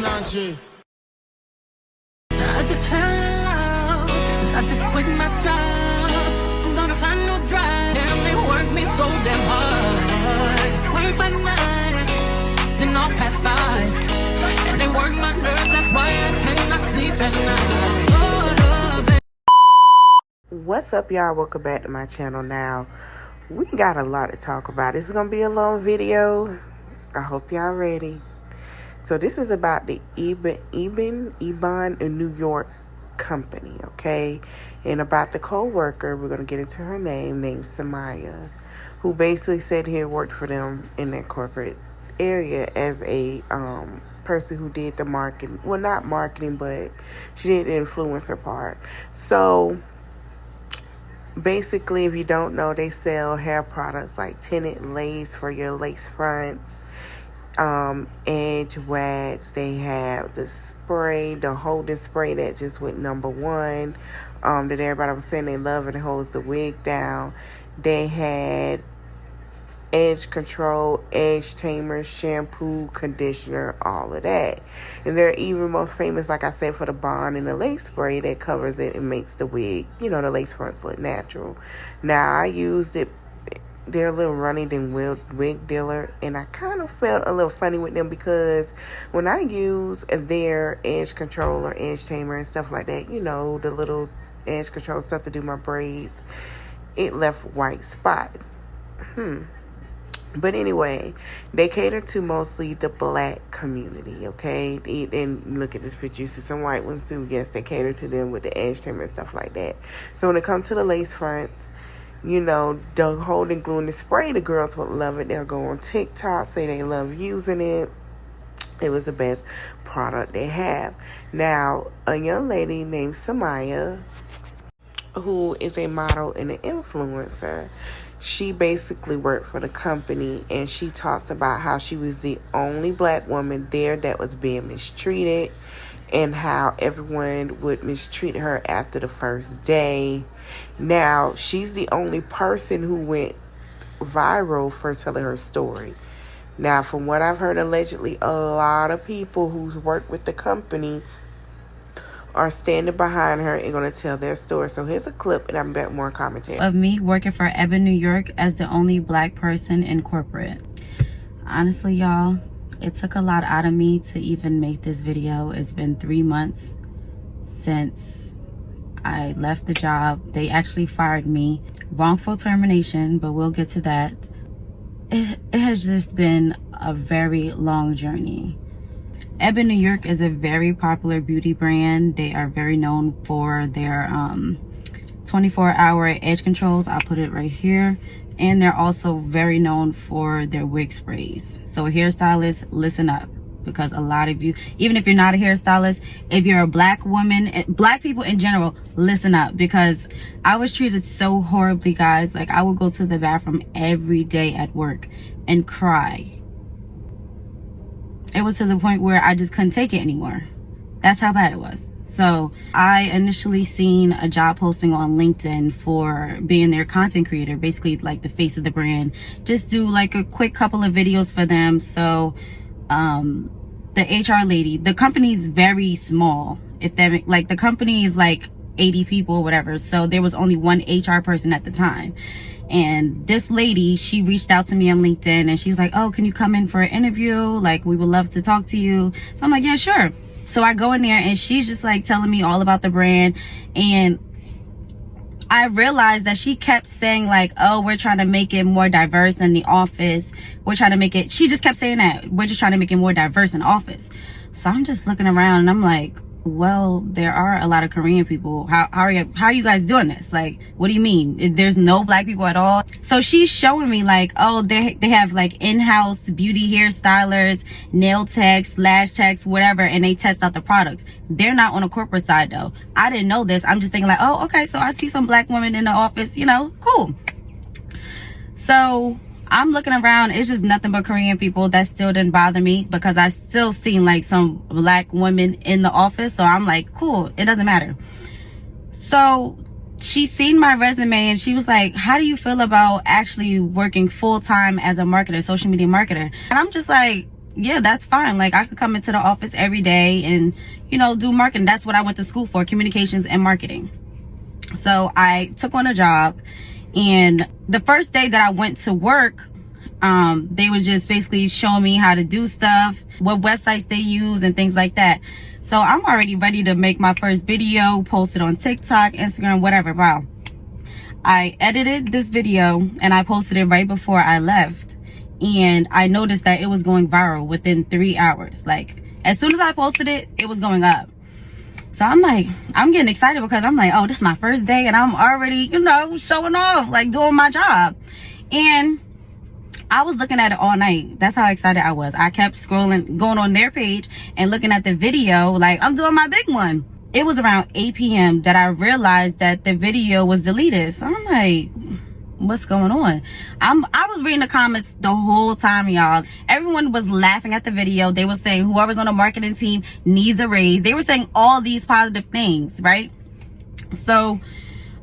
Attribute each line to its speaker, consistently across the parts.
Speaker 1: NYC.
Speaker 2: I just fell in love. I just quit my job. I'm gonna find no drive. Damn, they work me so damn hard. Work by 9, then all past 5. And they work my nerves, that's why I cannot sleep at night.
Speaker 3: What's up, y'all? Welcome back to my channel. Now we got a lot to talk about. This is gonna be a long video. I hope y'all ready. So this is about the Ebin in New York company, okay? And about the co-worker, we're gonna get into her name, named Samaya, who basically said he had worked for them in that corporate area as a person who did the marketing. Well, not marketing, but she did the influencer part. So basically, if you don't know, they sell hair products like tinted lace for your lace fronts, edge wax. They have the spray, the holding spray that just went #1, that everybody was saying they love it. It holds the wig down. They had edge control, edge tamer, shampoo, conditioner, all of that. And they're even most famous, like I said, for the bond and the lace spray that covers it and makes the wig, the lace fronts look natural. Now, I used it. They're a little runny than wig dealer, and I kind of felt a little funny with them because when I use their edge control or edge tamer and stuff like that, the little edge control stuff to do my braids, it left white spots. But anyway, they cater to mostly the black community, okay? And look at this picture. You see some white ones too. Yes, they cater to them with the edge trimmer and stuff like that. So when it comes to the lace fronts, the holding glue and the spray, the girls would love it. They'll go on TikTok, say they love using it. It was the best product they have. Now, a young lady named Samaya, who is a model and an influencer, she basically worked for the company, and she talks about how she was the only black woman there that was being mistreated and how everyone would mistreat her after the first day. Now, she's the only person who went viral for telling her story. Now, from what I've heard, allegedly, a lot of people who's worked with the company are standing behind her and going to tell their story. So here's a clip, and I'm back more commentary.
Speaker 4: Of me working for Ebin New York as the only black person in corporate. Honestly, y'all, it took a lot out of me to even make this video. It's been 3 months since I left the job. They actually fired me. Wrongful termination, but we'll get to that. It has just been a very long journey. Ebin New York is a very popular beauty brand. They are very known for their 24-hour edge controls. I'll put it right here. And they're also very known for their wig sprays. So hairstylists, listen up, because a lot of you, even if you're not a hairstylist, if you're a black woman, black people in general, listen up, because I was treated so horribly, guys. Like, I would go to the bathroom every day at work and cry. It was to the point where I just couldn't take it anymore. That's how bad it was. So I initially seen a job posting on LinkedIn for being their content creator, basically like the face of the brand. Just do like a quick couple of videos for them. So the HR lady, the company's very small. If that, like, the company is like 80 people or whatever. So there was only one HR person at the time. And this lady, she reached out to me on LinkedIn, and she was like, oh, can you come in for an interview? Like, we would love to talk to you. So I'm like, yeah, sure. So I go in there, and she's just like telling me all about the brand. And I realized that she kept saying like, oh, we're trying to make it more diverse in the office. We're trying to make it, she just kept saying that. We're just trying to make it more diverse in the office. So I'm just looking around, and I'm like, well, there are a lot of Korean people. How are you guys doing this? Like, what do you mean? There's no black people at all? So she's showing me like, oh, they have like in-house beauty hairstylers, nail techs, lash techs, whatever, and they test out the products. They're not on a corporate side though. I didn't know this. I'm just thinking like, oh, okay, so I see some black women in the office, cool. So I'm looking around, it's just nothing but Korean people. That still didn't bother me, because I still seen like some black women in the office. So I'm like, cool, it doesn't matter. So she seen my resume, and she was like, how do you feel about actually working full-time as a marketer, social media marketer? And I'm just like, yeah, that's fine. Like, I could come into the office every day and, you know, do marketing. That's what I went to school for, communications and marketing. So I took on a job, and the first day that I went to work, they was just basically showing me how to do stuff, what websites they use and things like that. So I'm already ready to make my first video, post it on TikTok, Instagram, whatever. Wow. I edited this video and I posted it right before I left. And I noticed that it was going viral within 3 hours. Like, as soon as I posted it, it was going up. So I'm like, I'm getting excited because I'm like, oh, this is my first day and I'm already, you know, showing off, like doing my job. And I was looking at it all night. That's how excited I was. I kept scrolling, going on their page and looking at the video like I'm doing my big one. It was around 8 p.m. that I realized that the video was deleted. So I'm like, what's going on? I was reading the comments the whole time, y'all. Everyone was laughing at the video. They were saying whoever's on the marketing team needs a raise. They were saying all these positive things, right? So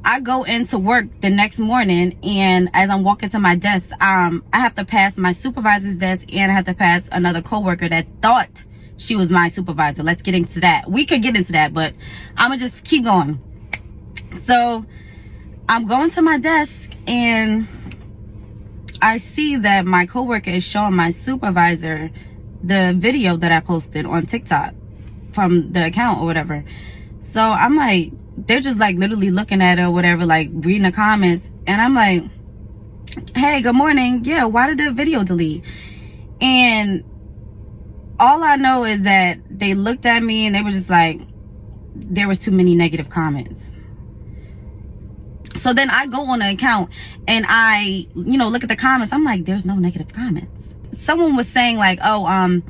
Speaker 4: I go into work the next morning, and as I'm walking to my desk, I have to pass my supervisor's desk, and I have to pass another coworker that thought she was my supervisor. Let's get into that. We could get into that, but I'm gonna just keep going. So I'm going to my desk, and I see that my coworker is showing my supervisor the video that I posted on TikTok from the account or whatever. So I'm like, they're just like literally looking at it or whatever, like reading the comments. And I'm like, hey, good morning. Yeah, why did the video delete? And all I know is that they looked at me and they were just like, there was too many negative comments. So then I go on the account and I, you know, look at the comments. I'm like, there's no negative comments. Someone was saying like, oh,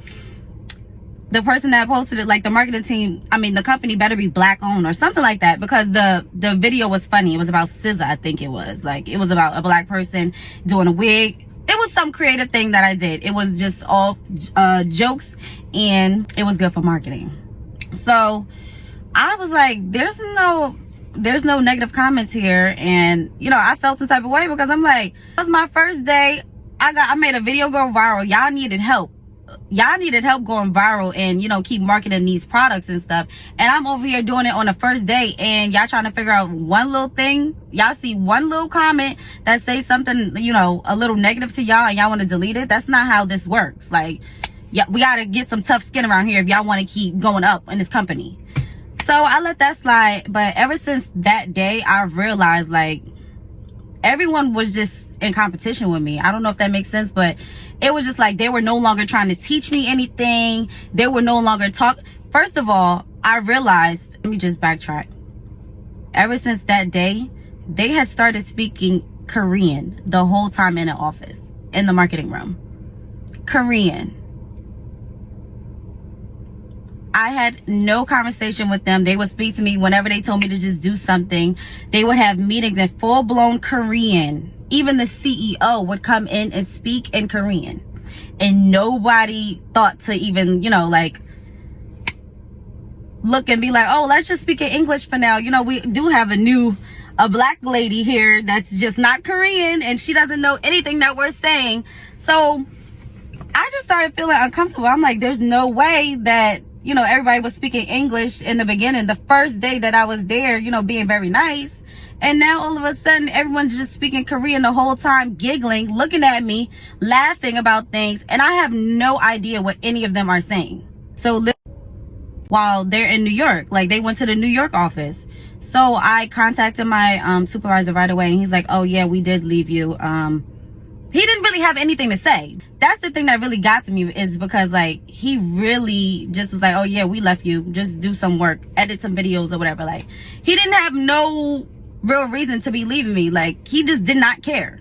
Speaker 4: the person that posted it, like the marketing team, I mean, the company better be black owned or something like that, because the video was funny. It was about SZA, I think it was. Like, it was about a black person doing a wig. It was some creative thing that I did. It was just all jokes, and it was good for marketing. So I was like, there's no negative comments here. And, you know, I felt some type of way because I'm like, it was my first day. I made a video go viral. Y'all needed help. Y'all needed help going viral and, you know, keep marketing these products and stuff. And I'm over here doing it on the first day, and y'all trying to figure out one little thing. Y'all see one little comment that says something, you know, a little negative to y'all, and y'all want to delete it. That's not how this works. Like, yeah, we got to get some tough skin around here if y'all want to keep going up in this company. So I let that slide. But ever since that day, I realized like everyone was just in competition with me. I don't know if that makes sense, but it was just like they were no longer trying to teach me anything. They were no longer First of all, I realized, let me just backtrack. Ever since that day, they had started speaking Korean the whole time in the office, in the marketing room. Korean. I had no conversation with them. They would speak to me whenever they told me to just do something. They would have meetings in full-blown Korean. Even the CEO would come in and speak in Korean. And nobody thought to even, you know, like, look and be like, oh, let's just speak in English for now. You know, we do have a black lady here that's just not Korean, and she doesn't know anything that we're saying. So I just started feeling uncomfortable. I'm like, there's no way that, you know, everybody was speaking English in the beginning, the first day that I was there, you know, being very nice. And now all of a sudden, everyone's just speaking Korean the whole time, giggling, looking at me, laughing about things. And I have no idea what any of them are saying. So while they're in New York, like they went to the New York office. So I contacted my supervisor right away, and he's like, oh yeah, we did leave you. He didn't really have anything to say. That's the thing that really got to me, is because like he really just was like, oh yeah, we left you, just do some work, edit some videos or whatever. Like, he didn't have no real reason to be leaving me. Like, he just did not care.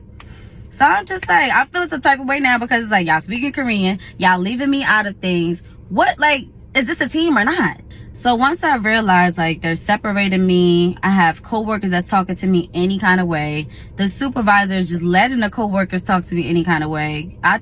Speaker 4: So I'm just like, I feel some type of way now, because it's like, y'all speaking Korean, y'all leaving me out of things. What, like, is this a team or not? So once I realized like they're separating me, I have coworkers that's talking to me any kind of way. The supervisor is just letting the coworkers talk to me any kind of way. I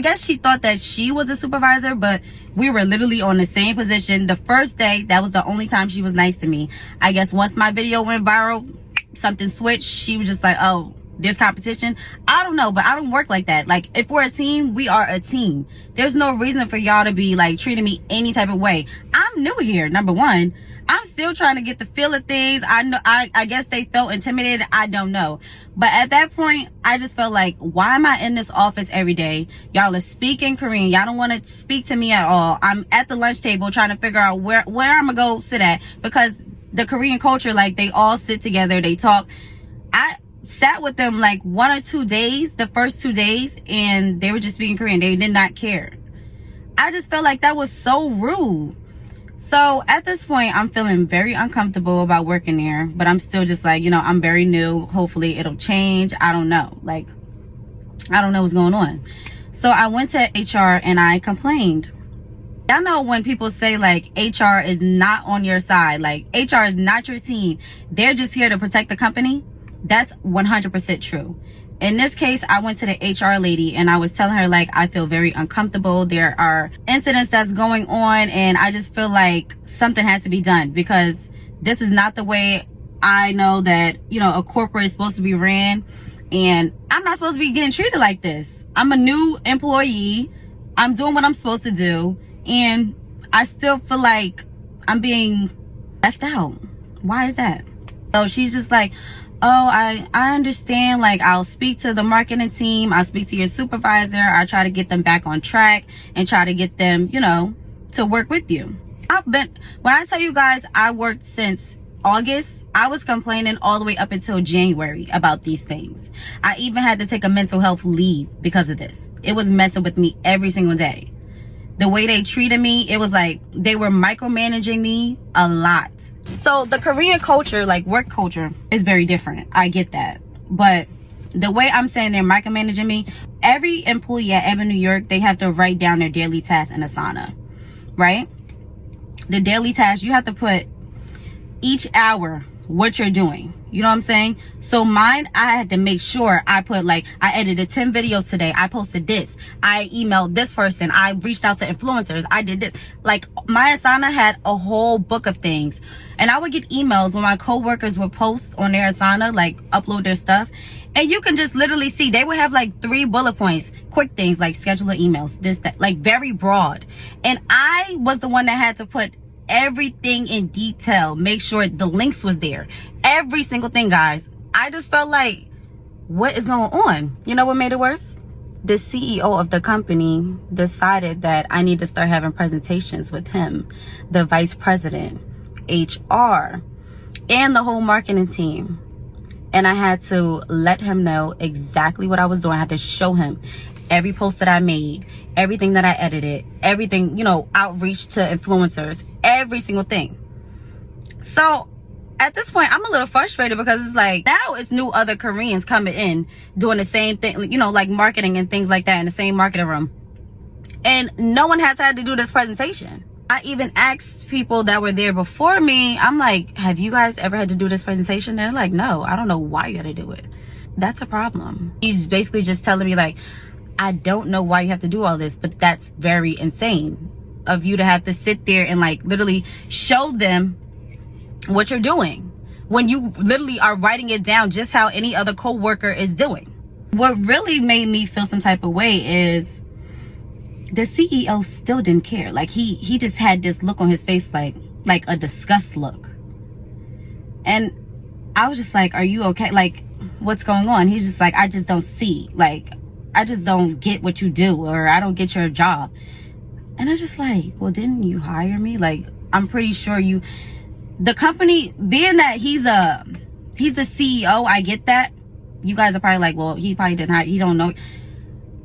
Speaker 4: guess she thought that she was a supervisor, but we were literally on the same position. The first day, that was the only time she was nice to me. I guess once my video went viral, something switched. She was just like, oh, there's competition. I don't know, but I don't work like that. Like, if we're a team, we are a team. There's no reason for y'all to be like treating me any type of way. I'm new here, number one. I'm still trying to get the feel of things. I guess they felt intimidated. I don't know. But at that point, I just felt like, why am I in this office every day? Y'all are speaking Korean. Y'all don't want to speak to me at all. I'm at the lunch table trying to figure out where I'm going to go sit at, because the Korean culture, like, they all sit together. They talk. I sat with them like 1 or 2 days, the first 2 days, and they were just speaking Korean. They did not care. I just felt like that was so rude. So at this point, I'm feeling very uncomfortable about working there, but I'm still just like, you know, I'm very new. Hopefully it'll change. I don't know. Like, I don't know what's going on. So I went to HR and I complained. Y'all know when people say like HR is not on your side, like HR is not your team, they're just here to protect the company. That's 100% true. In this case, I went to the HR lady and I was telling her, like, I feel very uncomfortable. There are incidents that's going on and I just feel like something has to be done, because this is not the way I know that, you know, a corporate is supposed to be ran. And I'm not supposed to be getting treated like this. I'm a new employee. I'm doing what I'm supposed to do. And I still feel like I'm being left out. Why is that? So she's just like, oh, I understand. Like, I'll speak to the marketing team. I'll speak to your supervisor. I'll try to get them back on track and try to get them, you know, to work with you. When I tell you guys, I worked since August. I was complaining all the way up until January about these things. I even had to take a mental health leave because of this. It was messing with me every single day. The way they treated me, it was like they were micromanaging me a lot. So the Korean culture, like work culture, is very different. I get that. But the way I'm saying they're micromanaging me, every employee at Ebin NYC, they have to write down their daily tasks in Asana, right? The daily tasks, you have to put each hour what you're doing. You know what I'm saying? So mine, I had to make sure I put, like, I edited 10 videos today. I posted this. I emailed this person. I reached out to influencers. I did this. Like, my Asana had a whole book of things. And I would get emails when my coworkers would post on their Asana, like upload their stuff. And you can just literally see they would have like 3 bullet points, quick things like scheduler emails, this, that, like very broad. And I was the one that had to put everything in detail, make sure the links was there, every single thing, guys. I just felt like, what is going on? You know what made it worse? The CEO of the company decided that I need to start having presentations with him, the vice president, HR, and the whole marketing team. And I had to let him know exactly what I was doing. I had to show him every post that I made, everything that I edited, everything, you know, outreach to influencers, every single thing. So at this point, I'm a little frustrated because it's like, now it's new other Koreans coming in doing the same thing, you know, like marketing and things like that in the same marketing room. And no one has had to do this presentation. I even asked people that were there before me, I'm like, have you guys ever had to do this presentation? They're like, no, I don't know why you had to do it. That's a problem. He's basically just telling me like, I don't know why you have to do all this, but that's very insane of you to have to sit there and like literally show them what you're doing when you literally are writing it down just how any other co-worker is doing. What really made me feel some type of way is the CEO still didn't care. Like he just had this look on his face, like a disgust look. And I was just like, are you okay? Like, what's going on? He's just like, I just don't see, like, I just don't get what you do, or I don't get your job. And I was just like, well, didn't you hire me? Like, I'm pretty sure the company, being that he's the CEO, I get that. You guys are probably like, well, he probably didn't hire, he don't know.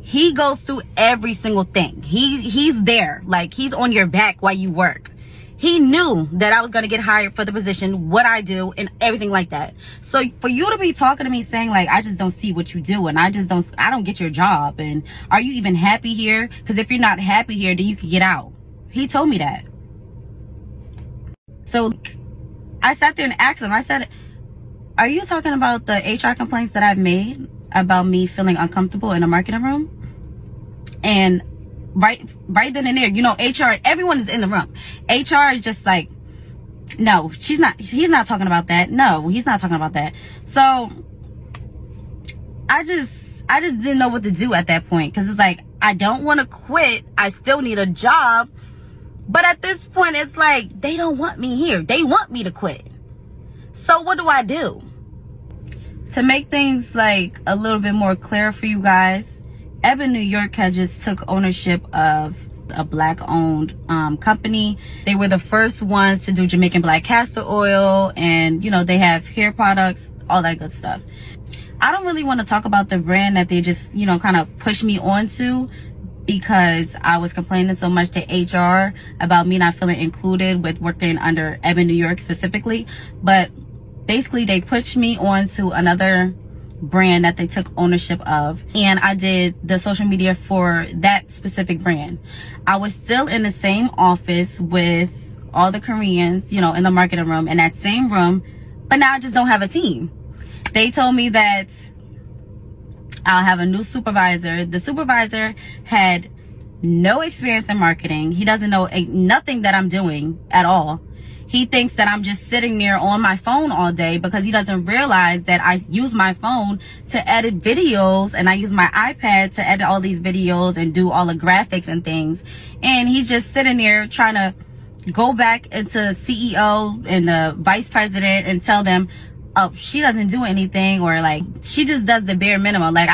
Speaker 4: He goes through every single thing. He's there, like he's on your back while you work. He knew that I was going to get hired for the position, what I do, and everything like that. So for you to be talking to me saying like, I just don't see what you do, and I don't get your job, and are you even happy here? Because if you're not happy here, then you can get out. He told me that. So I sat there and asked him, I said, are you talking about the HR complaints that I've made about me feeling uncomfortable in a marketing room? And right then and there, you know, HR, everyone is in the room. HR is just like, no, he's not talking about that. No, he's not talking about that. So I just didn't know what to do at that point, because it's like, I don't want to quit. I still need a job. But at this point, it's like, they don't want me here. They want me to quit. So what do I do? To make things like a little bit more clear for you guys, Ebin NYC had just took ownership of a black-owned company. They were the first ones to do Jamaican black castor oil, and they have hair products, all that good stuff. I don't really want to talk about the brand that they just kind of pushed me onto, because I was complaining so much to HR about me not feeling included with working under Ebin NYC specifically. But basically, they pushed me onto another brand that they took ownership of, and I did the social media for that specific brand. I was still in the same office with all the Koreans, in the marketing room, in that same room, but now I just don't have a team. They told me that I'll have a new supervisor. The supervisor had no experience in marketing. He doesn't know nothing that I'm doing at all. He thinks that I'm just sitting there on my phone all day, because he doesn't realize that I use my phone to edit videos, and I use my iPad to edit all these videos and do all the graphics and things. And he's just sitting there trying to go back into CEO and the vice president and tell them, oh, she doesn't do anything, or like she just does the bare minimum. Like,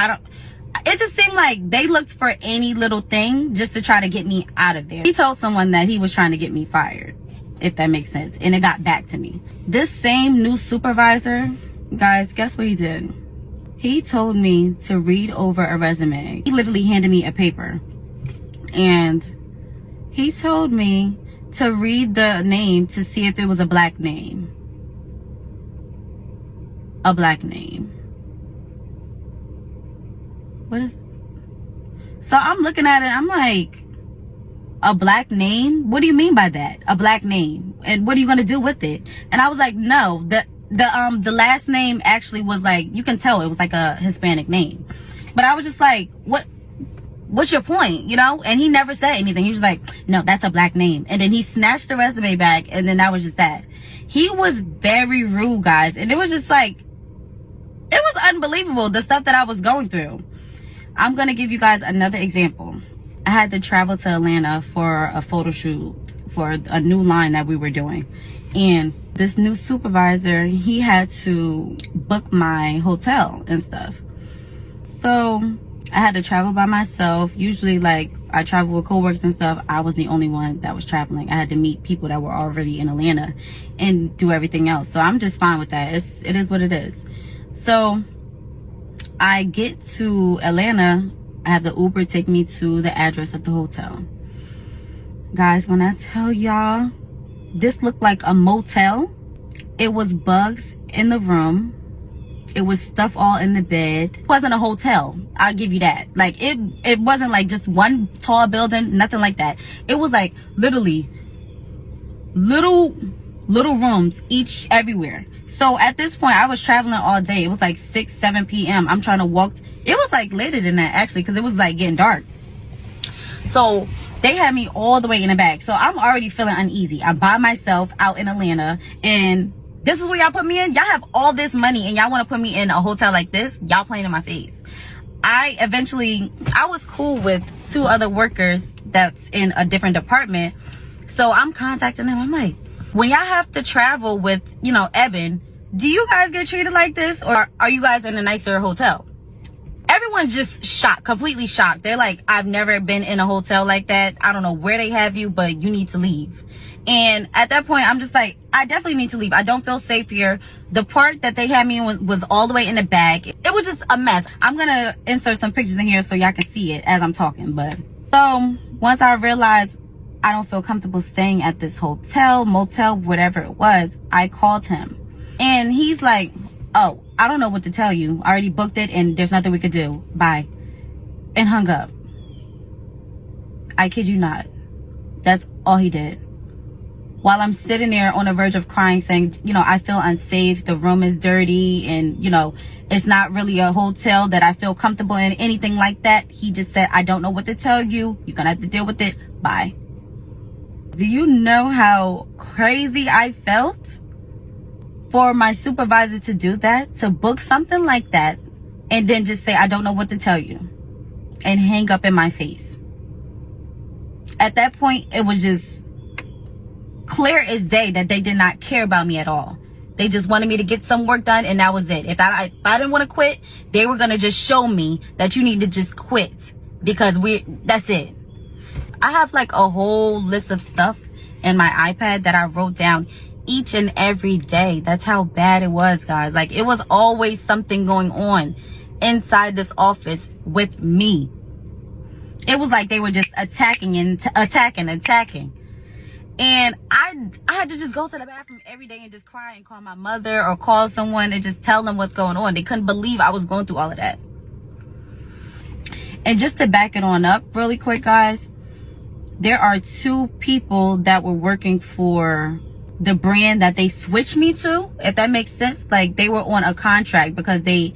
Speaker 4: it just seemed like they looked for any little thing just to try to get me out of there. He told someone that he was trying to get me fired, if that makes sense, and it got back to me. This same new supervisor, guys, guess what he did? He told me to read over a resume. He literally handed me a paper, and he told me to read the name to see if it was a black name. A black name. What is... So I'm looking at it, I'm like, a black name? What do you mean by that? A black name? And what are you gonna do with it? And I was like, no, the last name actually was like, you can tell it was like a Hispanic name. But I was just like, what's your point? And he never said anything. He was like, no, that's a black name. And then he snatched the resume back, and then that was just that. He was very rude, guys, and it was just like, it was unbelievable, the stuff that I was going through. I'm gonna give you guys another example. I had to travel to Atlanta for a photo shoot for a new line that we were doing, and this new supervisor, he had to book my hotel and stuff. So I had to travel by myself. Usually, like, I travel with coworkers and stuff. I was the only one that was traveling. I had to meet people that were already in Atlanta and do everything else. So I'm just fine with that. It is what it is. So I get to Atlanta. I have the Uber take me to the address of the hotel. Guys, when I tell y'all, this looked like a motel. It was bugs in the room. It was stuff all in the bed. It wasn't a hotel, I'll give you that. Like, it wasn't like just one tall building, nothing like that. It was like literally little rooms each everywhere. So at this point, I was traveling all day. It was like 6-7 p.m. I'm trying to walk. It was like later than that, actually, because it was like getting dark. So they had me all the way in the back. So I'm already feeling uneasy. I'm by myself out in Atlanta, and this is where y'all put me in? Y'all have all this money and y'all want to put me in a hotel like this? Y'all playing in my face. I was cool with 2 other workers that's in a different department. So I'm contacting them. I'm like, when y'all have to travel with, Ebin, do you guys get treated like this? Or are you guys in a nicer hotel? Everyone's just shocked, completely shocked. They're like, I've never been in a hotel like that. I don't know where they have you, but you need to leave. And at that point, I'm just like, I definitely need to leave. I don't feel safe here. The part that they had me in was all the way in the back. It was just a mess. I'm going to insert some pictures in here so y'all can see it as I'm talking. But so once I realized I don't feel comfortable staying at this hotel, motel, whatever it was, I called him. And he's like, oh, I don't know what to tell you. I already booked it and there's nothing we could do. Bye. And hung up. I kid you not. That's all he did. While I'm sitting there on the verge of crying, saying, I feel unsafe. The room is dirty. And, it's not really a hotel that I feel comfortable in, anything like that. He just said, I don't know what to tell you. You're going to have to deal with it. Bye. Do you know how crazy I felt for my supervisor to do that? To book something like that and then just say, I don't know what to tell you, and hang up in my face. At that point, it was just clear as day that they did not care about me at all. They just wanted me to get some work done, and that was it. If I didn't want to quit, they were going to just show me that you need to just quit, because that's it. I have like a whole list of stuff in my iPad that I wrote down each and every day. That's how bad it was, guys. Like, it was always something going on inside this office with me. It was like they were just attacking. And I had to just go to the bathroom every day and just cry and call my mother or call someone and just tell them what's going on. They couldn't believe I was going through all of that. And just to back it on up really quick, guys, there are 2 people that were working for the brand that they switched me to, if that makes sense. Like, they were on a contract because they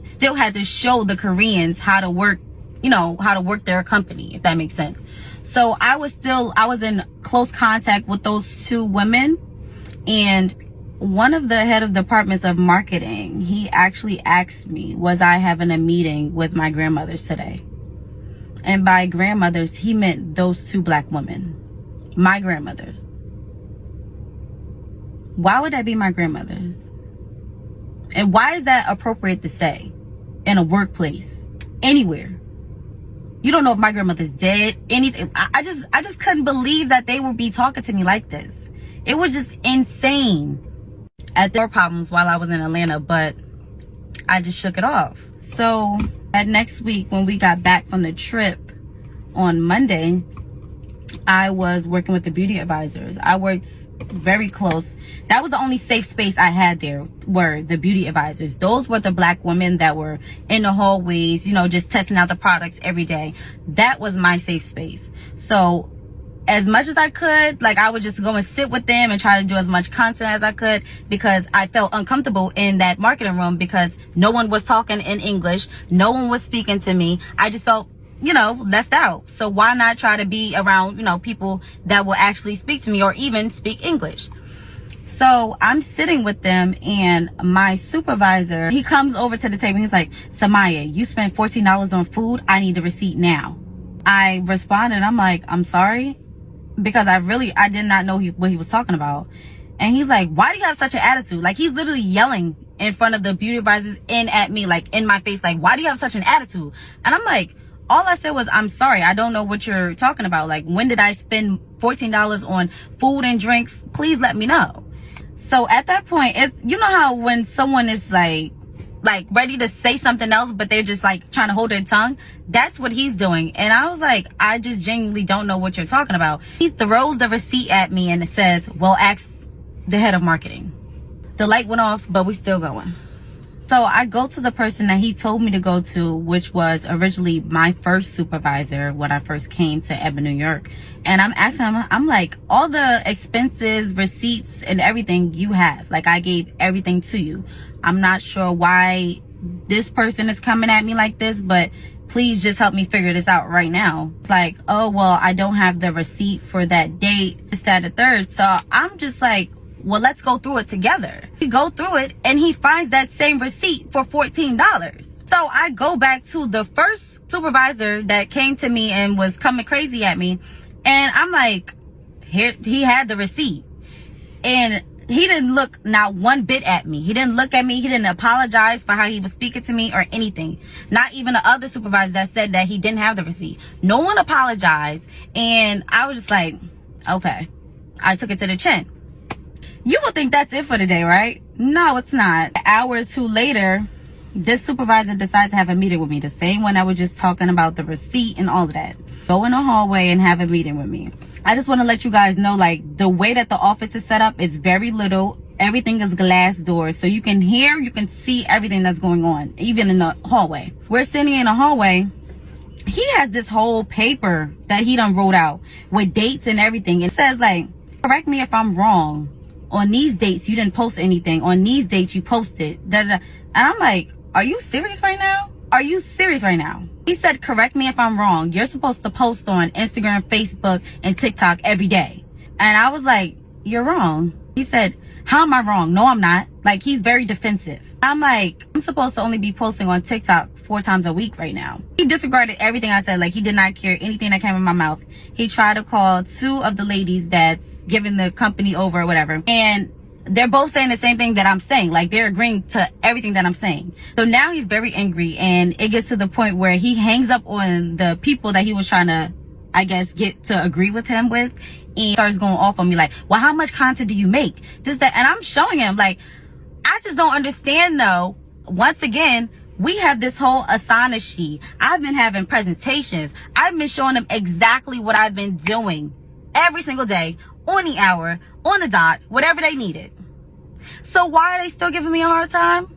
Speaker 4: still had to show the Koreans how to work, how to work their company, if that makes sense. So I was in close contact with those 2 women, and one of the head of departments of marketing, he actually asked me, was I having a meeting with my grandmothers today? And by grandmothers, he meant those 2 black women, my grandmothers. Why would that be my grandmothers? And why is that appropriate to say in a workplace, anywhere? You don't know if my grandmother's dead, anything. I just couldn't believe that they would be talking to me like this. It was just insane. At their problems while I was in Atlanta, but I just shook it off. So that next week, when we got back from the trip on Monday, I was working with the beauty advisors. I worked very close. That was the only safe space I had there, were the beauty advisors. Those were the black women that were in the hallways, just testing out the products every day. That was my safe space. So as much as I could, like, I would just go and sit with them and try to do as much content as I could, because I felt uncomfortable in that marketing room because no one was talking in English. No one was speaking to me. I just felt, left out. So why not try to be around, people that will actually speak to me or even speak English? So I'm sitting with them, and my supervisor, he comes over to the table. He's like, Samaya, you spent $14 on food. I need the receipt now. I responded, I'm like, I'm sorry, because I did not know what he was talking about. And he's like, why do you have such an attitude? Like, he's literally yelling in front of the beauty advisors and at me, like, in my face, like, why do you have such an attitude? And I'm like, all I said was, I'm sorry, I don't know what you're talking about. Like, when did I spend $14 on food and drinks? Please let me know. So at that point, you know how when someone is like ready to say something else, but they're just like trying to hold their tongue? That's what he's doing. And I was like, I just genuinely don't know what you're talking about. He throws the receipt at me and it says, well, ask the head of marketing. The light went off, but we still going. So I go to the person that he told me to go to, which was originally my first supervisor when I first came to Ebin, New York. And I'm asking him, I'm like, all the expenses, receipts, and everything you have, like, I gave everything to you. I'm not sure why this person is coming at me like this, but please just help me figure this out right now. It's like, oh, well, I don't have the receipt for that date, this, that, and the third. So I'm just like, well, let's go through it together. We go through it, and he finds that same receipt for $14. So I go back to the first supervisor that came to me and was coming crazy at me, and I'm like, here, he had the receipt. And he didn't look not one bit at me. He didn't look at me. He didn't apologize for how he was speaking to me or anything. Not even the other supervisor that said that he didn't have the receipt. No one apologized. And I was just like, okay. I took it to the chin. You would think that's it for the day, right? No, it's not. An hour or two later, this supervisor decides to have a meeting with me. The same one that was just talking about the receipt and all of that. Go in the hallway and have a meeting with me. I just want to let you guys know, like, the way that the office is set up is very little. Everything is glass doors, so you can hear, you can see everything that's going on, even in the hallway. We're sitting in the hallway. He has this whole paper that he done wrote out with dates and everything. It says, like, correct me if I'm wrong. On these dates, you didn't post anything. On these dates, you posted. Da, da, da. And I'm like, are you serious right now? Are you serious right now? He said, correct me if I'm wrong. You're supposed to post on Instagram, Facebook, and TikTok every day. And I was like, you're wrong. He said, how am I wrong? No, I'm not. Like, he's very defensive. I'm like, I'm supposed to only be posting on TikTok 4 times a week right now. He disregarded everything I said. Like, he did not care anything that came in my mouth. He tried to call 2 of the ladies that's giving the company over or whatever. And they're both saying the same thing that I'm saying. Like, they're agreeing to everything that I'm saying. So now he's very angry, and it gets to the point where he hangs up on the people that he was trying to, I guess, get to agree with him with, and starts going off on me like, well, how much content do you make? Just that. And I'm showing him, like, I just don't understand though. Once again, we have this whole Asana sheet. I've been having presentations. I've been showing them exactly what I've been doing every single day, on the hour, on the dot, whatever they needed. So why are they still giving me a hard time?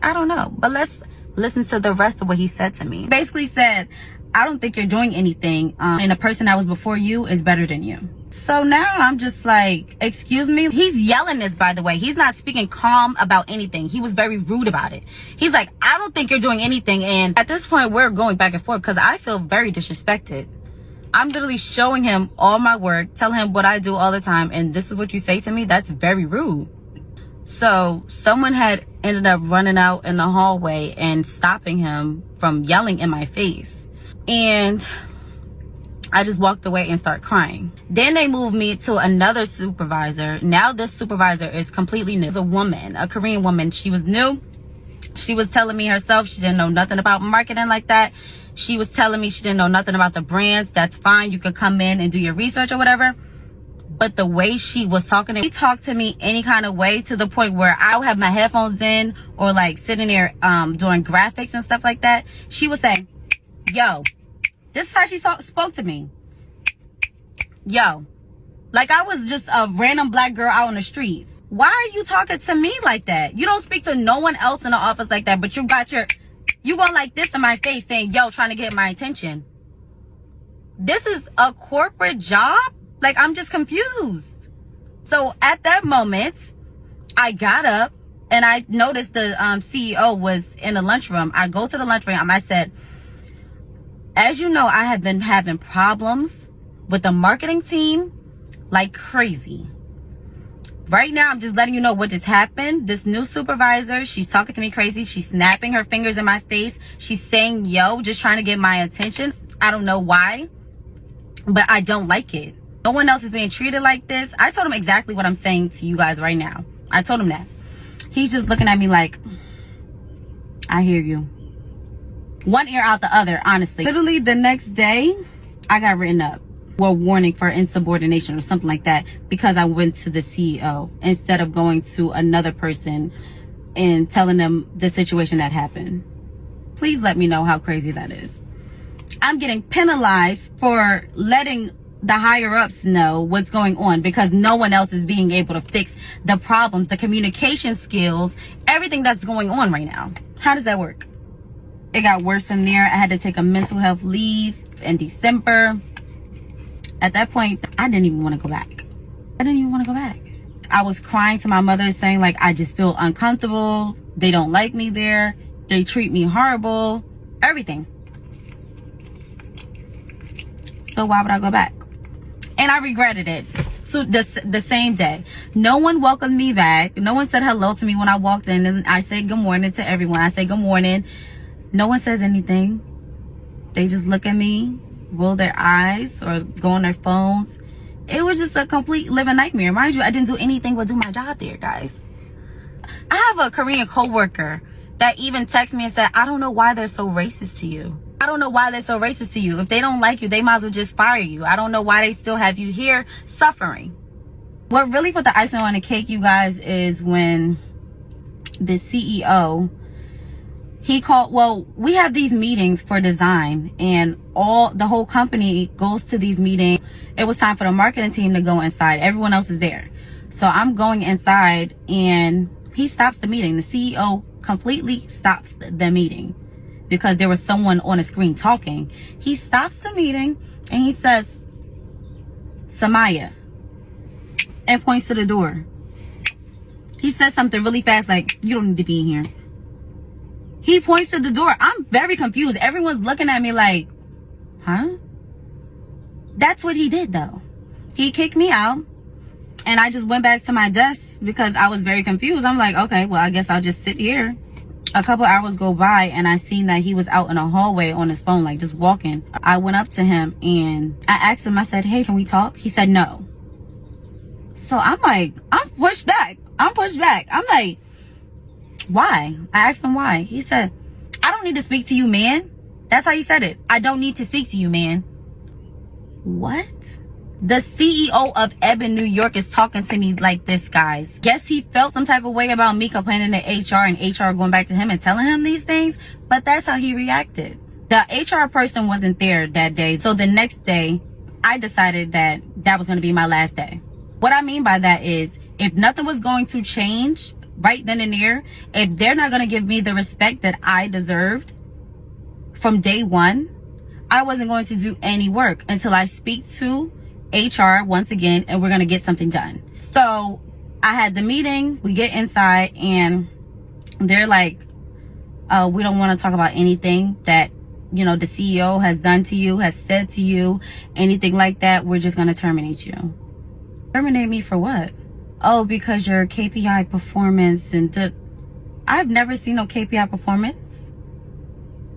Speaker 4: I don't know. But let's listen to the rest of what he said to me. He basically said, I don't think you're doing anything, and the person that was before you is better than you. So now I'm just like, excuse me? He's yelling this, by the way. He's not speaking calm about anything. He was very rude about it. He's like, I don't think you're doing anything. And at this point, we're going back and forth because I feel very disrespected. I'm literally showing him all my work, telling him what I do all the time, and this is what you say to me? That's very rude. So someone had ended up running out in the hallway and stopping him from yelling in my face. And I just walked away and started crying. Then they moved me to another supervisor. Now this supervisor is completely new. It's a woman, a Korean woman. She was new. She was telling me herself she didn't know nothing about marketing like that. She was telling me she didn't know nothing about the brands. That's fine. You could come in and do your research or whatever. But the way she was talking to me, she talked to me any kind of way to the point where I'll have my headphones in or like sitting there doing graphics and stuff like that. She was saying, yo, this is how she spoke to me. Yo, like I was just a random black girl out on the streets. Why are you talking to me like that? You don't speak to no one else in the office like that, but you going like this in my face saying, yo, trying to get my attention. This is a corporate job? Like, I'm just confused. So at that moment, I got up and I noticed the CEO was in the lunchroom. I go to the lunchroom. I said, as you know, I have been having problems with the marketing team like crazy. Right now, I'm just letting you know what just happened. This new supervisor, she's talking to me crazy. She's snapping her fingers in my face. She's saying, yo, just trying to get my attention. I don't know why, but I don't like it. No one else is being treated like this. I told him exactly what I'm saying to you guys right now. I told him that. He's just looking at me like, I hear you. One ear out the other, honestly. Literally the next day, I got written up. Well, warning for insubordination or something like that because I went to the CEO instead of going to another person and telling them the situation that happened. Please let me know how crazy that is. I'm getting penalized for letting the higher ups know what's going on because no one else is being able to fix the problems, the communication skills, everything that's going on right now. How does that work? It got worse from there. I had to take a mental health leave in December. At that point, I didn't even want to go back. I was crying to my mother saying like, I just feel uncomfortable. They don't like me there. They treat me horrible. Everything. So why would I go back? And I regretted it. So the same day, no one welcomed me back. No one said hello to me when I walked in. And I said good morning to everyone. I say good morning. No one says anything. They just look at me, roll their eyes, or go on their phones. It was just a complete living nightmare. Mind you, I didn't do anything but do my job there, guys. I have a Korean coworker that even texted me and said, I don't know why they're so racist to you. I don't know why they're so racist to you. If they don't like you, they might as well just fire you. I don't know why they still have you here suffering. What really put the icing on the cake, you guys, is when the CEO, he called, well, we have these meetings for design and the whole company goes to these meetings. It was time for the marketing team to go inside. Everyone else is there. So I'm going inside and he stops the meeting. The CEO completely stops the meeting because there was someone on a screen talking. He stops the meeting and he says, Samaya, and points to the door. He says something really fast like, you don't need to be in here. He points to the door. I'm very confused. Everyone's looking at me like, huh? That's what he did though. He kicked me out. And I just went back to my desk because I was very confused. I'm like, okay, well, I guess I'll just sit here. A couple hours go by and I seen that he was out in a hallway on his phone, like just walking. I went up to him and I asked him, I said, hey, can we talk? He said no. So I'm like, I'm pushed back. I'm like, why? I asked him why. He said, I don't need to speak to you, man. That's how he said it. I don't need to speak to you, man. What? The CEO of Ebin, New York is talking to me like this, guys. Guess he felt some type of way about me complaining to HR and HR going back to him and telling him these things. But that's how he reacted. The HR person wasn't there that day. So the next day, I decided that that was going to be my last day. What I mean by that is, if nothing was going to change right then and there, if they're not going to give me the respect that I deserved from day one, I wasn't going to do any work until I speak to HR once again and we're going to get something done. So I had the meeting, we get inside and they're like, we don't want to talk about anything that, you know, the CEO has done to you, has said to you, anything like that. We're just going to terminate you. Terminate me for what? Oh, because your KPI performance and I've never seen no KPI performance.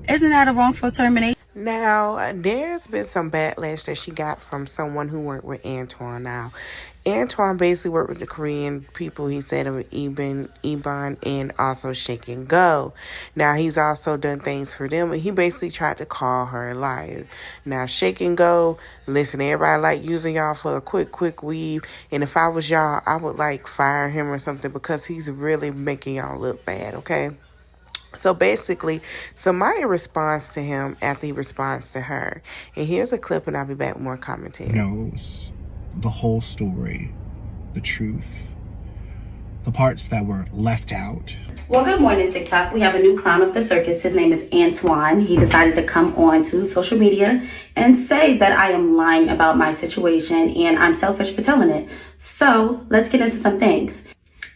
Speaker 4: Isn't that a wrongful termination?
Speaker 3: Now, there's been some backlash that she got from someone who worked with Antoine. Now, Antoine basically worked with the Korean people, he said, of Ebin, and also Shake and Go. Now, he's also done things for them, and he basically tried to call her a liar. Now, Shake and Go, listen, everybody like using y'all for a quick weave, and if I was y'all, I would like fire him or something because he's really making y'all look bad, okay? So basically, Samaya responds to him after he responds to her. And here's a clip, and I'll be back with more commentary.
Speaker 1: Knows the whole story, the truth, the parts that were left out.
Speaker 4: Well, good morning, TikTok. We have a new clown of the circus. His name is Antoine. He decided to come on to social media and say that I am lying about my situation and I'm selfish for telling it. So let's get into some things.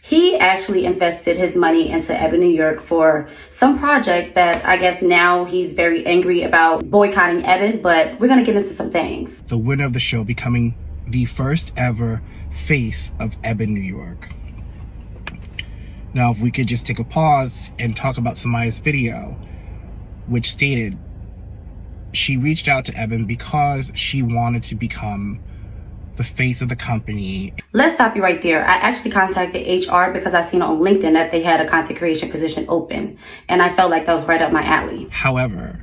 Speaker 4: He actually invested his money into Ebin, New York for some project that I guess now he's very angry about boycotting Ebin, but we're going to get into some things.
Speaker 1: The winner of the show becoming the first ever face of Ebin, New York. Now, if we could just take a pause and talk about Samaya's video, which stated she reached out to Ebin because she wanted to become the face of the company.
Speaker 4: Let's stop you right there. I actually contacted HR because I seen on LinkedIn that they had a content creation position open, and I felt like that was right up my alley.
Speaker 1: However,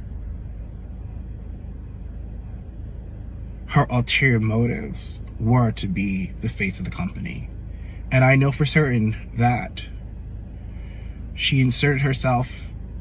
Speaker 1: her ulterior motives were to be the face of the company. And I know for certain that she inserted herself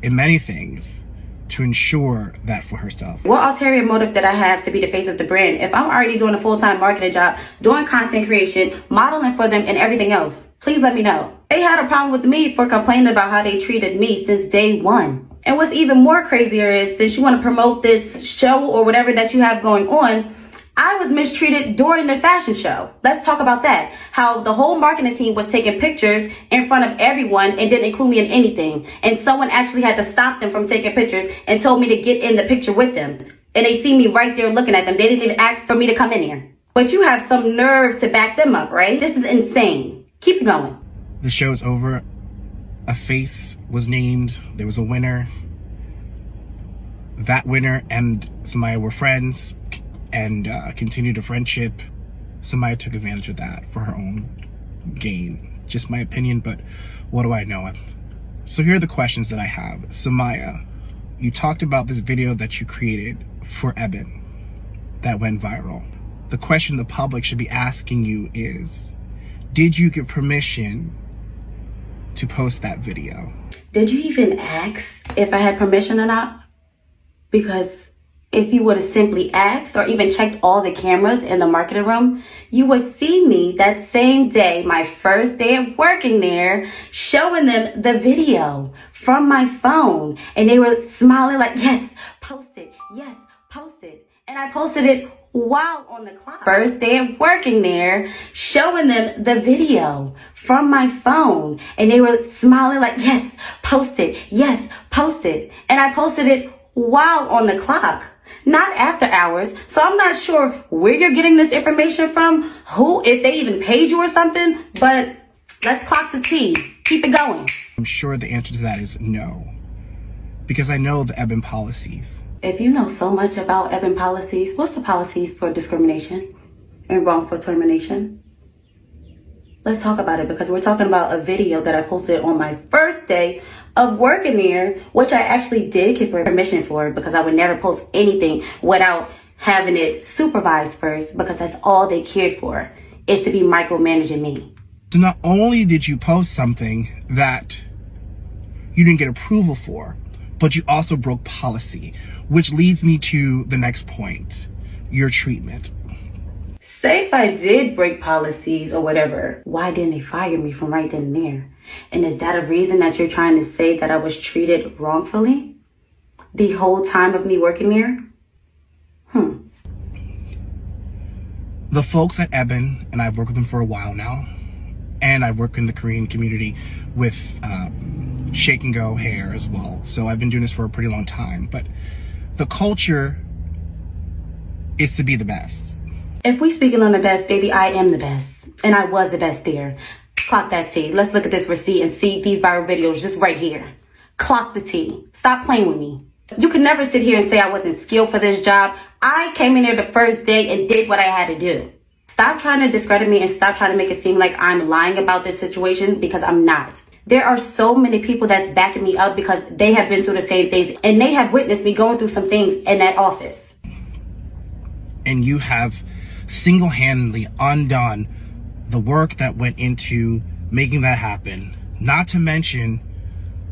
Speaker 1: in many things to ensure that for herself.
Speaker 4: What ulterior motive did I have to be the face of the brand if I'm already doing a full-time marketing job, doing content creation, modeling for them, and everything else? Please let me know. They had a problem with me for complaining about how they treated me since day one. And what's even more crazier is, since you want to promote this show or whatever that you have going on, I was mistreated during the fashion show. Let's talk about that. How the whole marketing team was taking pictures in front of everyone and didn't include me in anything. And someone actually had to stop them from taking pictures and told me to get in the picture with them. And they see me right there looking at them. They didn't even ask for me to come in here. But you have some nerve to back them up, right? This is insane. Keep it going.
Speaker 1: The show's over. A face was named. There was a winner. That winner and Samaya were friends and continued a friendship. Samaya took advantage of that for her own gain. Just my opinion, but what do I know? So here are the questions that I have. Samaya, you talked about this video that you created for Ebin that went viral. The question the public should be asking you is, did you get permission to post that video?
Speaker 4: Did you even ask if I had permission or not? Because if you would have simply asked or even checked all the cameras in the marketing room, you would see me that same day, my first day of working there, showing them the video from my phone. And they were smiling like, yes, post it. Yes, post it. And I posted it while on the clock. First day of working there, showing them the video from my phone. And they were smiling like, yes, post it. Yes, post it. And I posted it while on the clock. not after hours. So I'm not sure where you're getting this information from, who, if they even paid you or something, but let's clock the tea. Keep it going.
Speaker 1: I'm sure the answer to that is no, because I know the Ebin policies.
Speaker 4: If you know so much about Ebin policies, what's the policies for discrimination and wrongful termination? Let's talk about it, because we're talking about a video that I posted on my first day of working there, which I actually did get permission for, because I would never post anything without having it supervised first, because that's all they cared for, is to be micromanaging me.
Speaker 1: So not only did you post something that you didn't get approval for, but you also broke policy, which leads me to the next point, your treatment.
Speaker 4: Say if I did break policies or whatever, why didn't they fire me from right then and there? And is that a reason that you're trying to say that I was treated wrongfully the whole time of me working there?
Speaker 1: The folks at Ebin, and I've worked with them for a while now, and I work in the Korean community with Shake and Go hair as well. So I've been doing this for a pretty long time, but the culture is to be the best.
Speaker 4: If we speaking on the best, baby, I am the best. And I was the best there. Clock that T. Let's look at this receipt and see these viral videos just right here. Clock the T. Stop playing with me. You can never sit here and say I wasn't skilled for this job. I came in there the first day and did what I had to do. Stop trying to discredit me and stop trying to make it seem like I'm lying about this situation, because I'm not. There are so many people that's backing me up because they have been through the same things and they have witnessed me going through some things in that office.
Speaker 1: And you have single-handedly undone the work that went into making that happen. Not to mention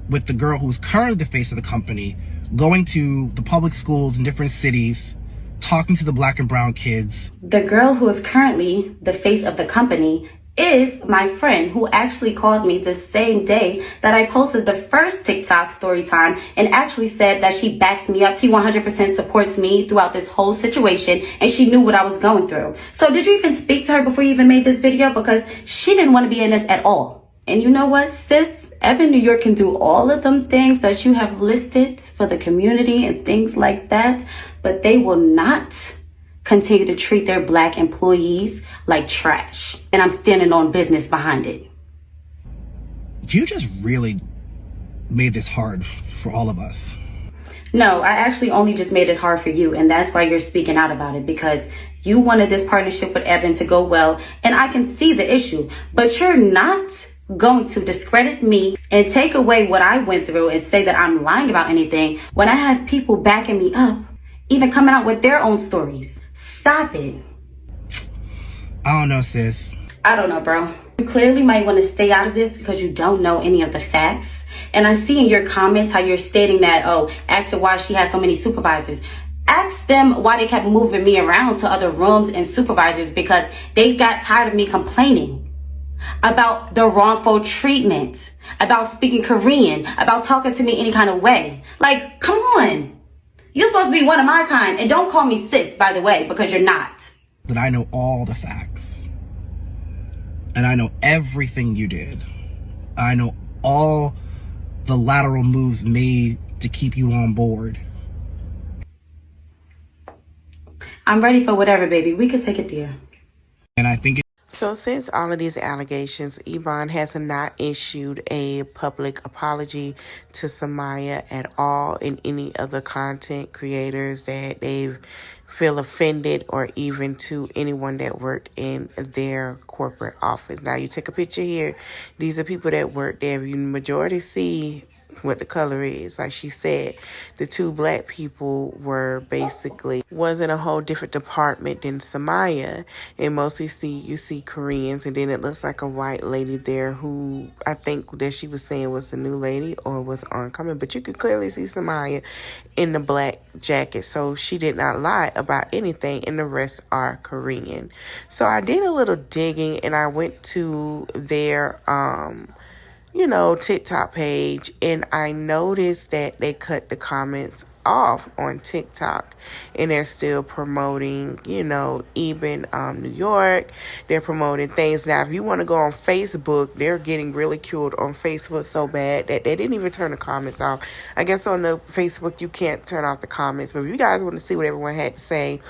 Speaker 1: with the girl who's currently the face of the company, going to the public schools in different cities, talking to the black and brown kids.
Speaker 4: The girl who is currently the face of the company is my friend, who actually called me the same day that I posted the first TikTok story time and actually said that she backs me up. She 100% supports me throughout this whole situation, and she knew what I was going through. So did you even speak to her before you even made this video? Because she didn't want to be in this at all. And you know what, sis? Ebin New York can do all of them things that you have listed for the community and things like that, but they will not continue to treat their black employees like trash. And I'm standing on business behind it.
Speaker 1: You just really made this hard for all of us.
Speaker 4: No, I actually only just made it hard for you, and that's why you're speaking out about it, because you wanted this partnership with Ebin to go well, and I can see the issue, but you're not going to discredit me and take away what I went through and say that I'm lying about anything when I have people backing me up, even coming out with their own stories. Stop it.
Speaker 1: I don't know, sis.
Speaker 4: I don't know, bro. You clearly might want to stay out of this because you don't know any of the facts. And I see in your comments how you're stating that, oh, ask her why she has so many supervisors. Ask them why they kept moving me around to other rooms and supervisors, because they got tired of me complaining about the wrongful treatment, about speaking Korean, about talking to me any kind of way. Like, come on. You're supposed to be one of my kind. And don't call me sis, by the way, because you're not.
Speaker 1: That I know all the facts. And I know everything you did. I know all the lateral moves made to keep you on board.
Speaker 4: I'm ready for whatever, baby. We could take it there.
Speaker 1: And I think
Speaker 3: So since all of these allegations, Ebin has not issued a public apology to Samaya at all, and any other content creators that they feel offended, or even to anyone that worked in their corporate office. Now you take a picture here. These are people that work there. You majority see what the color is. Like she said, the two black people was in a whole different department than Samaya, and mostly you see Koreans, and then it looks like a white lady there who I think that she was saying was a new lady or was oncoming, but you could clearly see Samaya in the black jacket, so she did not lie about anything, and the rest are Korean. So I did a little digging, and I went to their TikTok page, and I noticed that they cut the comments off on TikTok, and they're still promoting, you know, Ebin New York. They're promoting things. Now, if you want to go on Facebook, they're getting ridiculed on Facebook so bad that they didn't even turn the comments off. I guess on the Facebook you can't turn off the comments, but if you guys want to see what everyone had to say,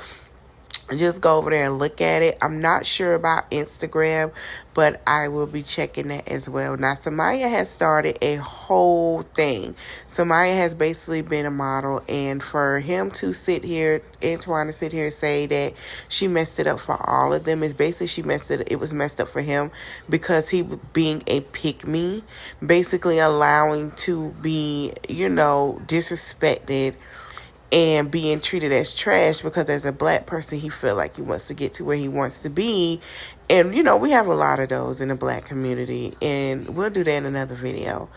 Speaker 3: just go over there and look at it. I'm not sure about Instagram, but I will be checking that as well. Now, Samaya has started a whole thing. Samaya has basically been a model, and for him to sit here, Antoine to sit here and say that she messed it up for all of them, is basically it was messed up for him because he was being a pick-me, basically allowing to be, you know, disrespected and being treated as trash because as a black person, he feel like he wants to get to where he wants to be. And, you know, we have a lot of those in the black community, and we'll do that in another video,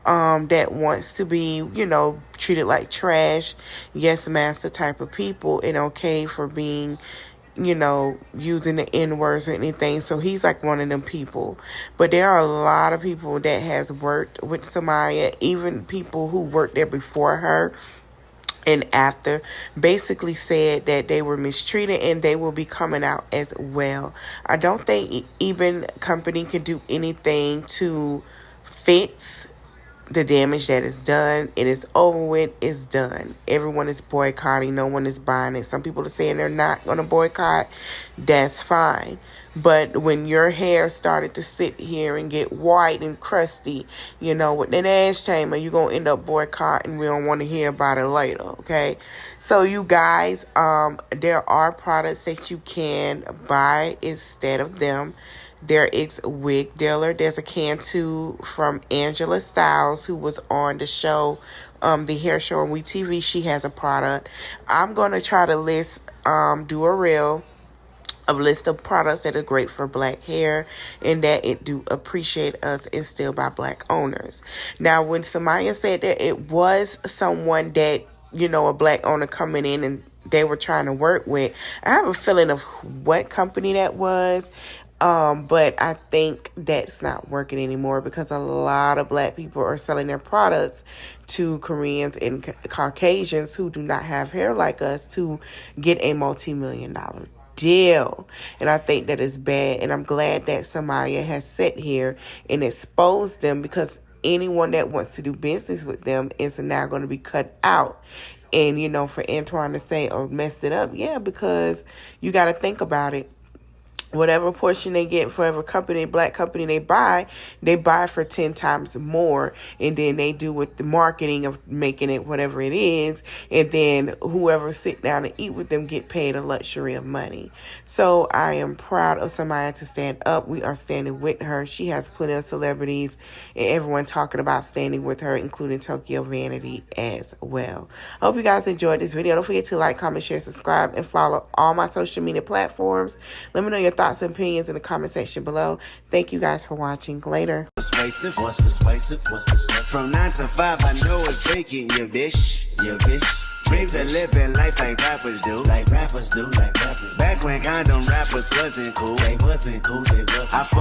Speaker 3: that wants to be, you know, treated like trash, yes, master type of people, and okay for being, you know, using the N-words or anything. So he's like one of them people. But there are a lot of people that has worked with Samaya, even people who worked there before her and after, basically said that they were mistreated, and they will be coming out as well. I don't think Ebin company can do anything to fix the damage that is done. It is over with. It's done. Everyone is boycotting. No one is buying it. Some people are saying they're not going to boycott. That's fine. But when your hair started to sit here and get white and crusty, you know, with an ash chamber, you're going to end up boycotting. We don't want to hear about it later, okay? So, you guys, there are products that you can buy instead of them. There is wig dealer. There's a Cantu from Angela Styles, who was on the show, the hair show on WeTV. She has a product. I'm going to try to do a reel of list of products that are great for black hair and that it do appreciate us and still by black owners. Now, when Samaya said that it was someone that, you know, a black owner coming in and they were trying to work with, I have a feeling of what company that was. But I think that's not working anymore because a lot of black people are selling their products to Koreans and Caucasians who do not have hair like us to get a multi-million-dollar deal. And I think that is bad. And I'm glad that Samaya has sat here and exposed them, because anyone that wants to do business with them is now going to be cut out. And, you know, for Antoine to say, oh, messed it up. Yeah, because you got to think about it. Whatever portion they get for every company, black company they buy for 10 times more. And then they do with the marketing of making it whatever it is. And then whoever sit down and eat with them get paid a luxury of money. So I am proud of Samaya to stand up. We are standing with her. She has plenty of celebrities and everyone talking about standing with her, including Tokyo Vanity as well. I hope you guys enjoyed this video. Don't forget to like, comment, share, subscribe, and follow all my social media platforms. Let me know your thoughts and opinions in the comment section below. Thank you guys for watching. Later.
Speaker 5: Persuasive, what's persuasive, what's persuasive? From 9 to 5, I know it's vacant, your bitch. Dream to living life like rappers do. Back when condom rappers wasn't cool. They wasn't. I fuck